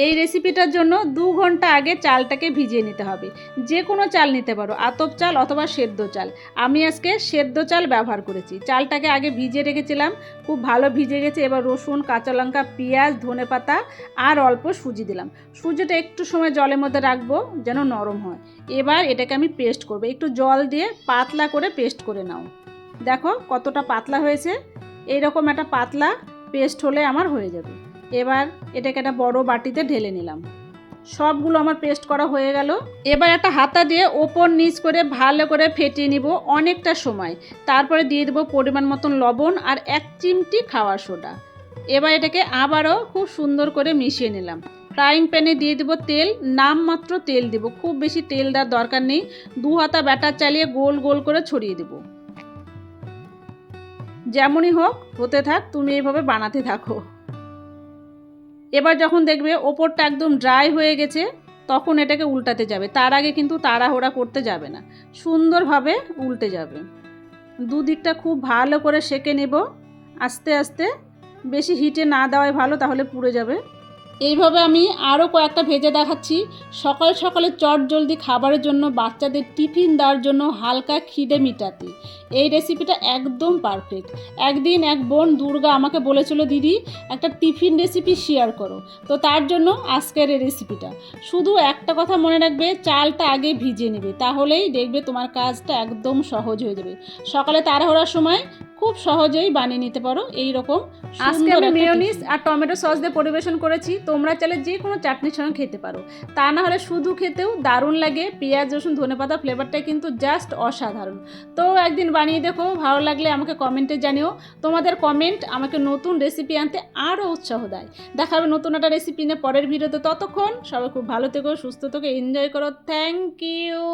এই রেসিপিটার জন্য 2 ঘন্টা আগে চালটাকে ভিজিয়ে নিতে হবে। যে কোনো চাল নিতে পারো, আতপ চাল অথবা সেদ্ধ চাল। আমি আজকে সেদ্ধ চাল ব্যবহার করেছি। চালটাকে আগে ভিজিয়ে রেখেছিলাম, খুব ভালো ভিজে গেছে। এবার রসুন, কাঁচা লঙ্কা, পেঁয়াজ, ধনেপাতা আর অল্প সুজি দিলাম। সুজিটা একটু সময় জলের মধ্যে রাখবো যেন নরম হয়। এবার এটাকে আমি পেস্ট করবো। একটু জল দিয়ে পাতলা করে পেস্ট করে নাও। দেখো কতটা পাতলা হয়েছে। এইরকম একটা পাতলা পেস্ট হলে আমার হয়ে যাবে। এবার এটাকে একটা বড় বাটিতে ঢেলে নিলাম। সবগুলো আমার পেস্ট করা হয়ে গেল। এবার একটা হাতা দিয়ে ওপর নিচ করে ভালো করে ফেটিয়ে নিব অনেকটা সময়। তারপরে দিয়ে দেবো পরিমাণ মতন লবণ আর 1 চিমটি খাওয়ার সোডা। এবার এটাকে আবারও খুব সুন্দর করে মিশিয়ে নিলাম। ফ্রাইং প্যানে দিয়ে দেবো তেল, নামমাত্র তেল দেব, খুব বেশি তেল দেওয়ার দরকার নেই। 2 হাতা ব্যাটার চালিয়ে গোল গোল করে ছড়িয়ে দেব। যেমনই হোক হতে থাক, তুমি এইভাবে বানাতে থাকো। এবার যখন দেখবে ওপরটা একদম ড্রাই হয়ে গেছে তখন এটাকে উল্টাতে যাবে। তার আগে কিন্তু তাড়াহুড়া করতে যাবে না, সুন্দরভাবে উল্টে যাবে। দুদিকটা খুব ভালো করে সেঁকে নেব আস্তে আস্তে। বেশি হিটে না দেওয়াই ভালো, তাহলে পুড়ে যাবে। এইভাবে আমি আরও কয়েকটা ভেজে দেখাচ্ছি। সকাল সকালে চটজলদি খাবারের জন্য, বাচ্চাদের টিফিন দেওয়ার জন্য, হালকা খিদে মিটাতে এই রেসিপিটা একদম পারফেক্ট। একদিন এক বোন দুর্গা আমাকে বলেছিল, দিদি একটা টিফিন রেসিপি শেয়ার করো। তো তার জন্য আজকের এই রেসিপিটা। শুধু একটা কথা মনে রাখবে, চালটা আগে ভিজিয়ে নেবে, তাহলেই দেখবে তোমার কাজটা একদম সহজ হয়ে যাবে। সকালে তাড়াহুড়ার সময় খুব সহজেই বানিয়ে নিতে পারো এই রকম। আজকে আমি মেয়োনিজ আর টমেটো সস দিয়ে পরিবেশন করেছি। তোমরা চাইলে যে কোনো চাটনির সঙ্গে খেতে পারো, তা না হলে শুধু খেতেও দারুণ লাগে। পেঁয়াজ, রসুন, ধনেপাতা ফ্লেভারটা কিন্তু জাস্ট অসাধারণ। তো একদিন বানিয়ে দেখো, ভালো লাগলে আমাকে কমেন্টে জানিও। তোমাদের কমেন্ট আমাকে নতুন রেসিপি আনতে আরও উৎসাহ দেয়। দেখা হবে নতুন একটা রেসিপি নিয়ে পরের ভিডিওতে। ততক্ষণ সবাই খুব ভালো থেকো, সুস্থ থেকো, এনজয় করো। Thank you.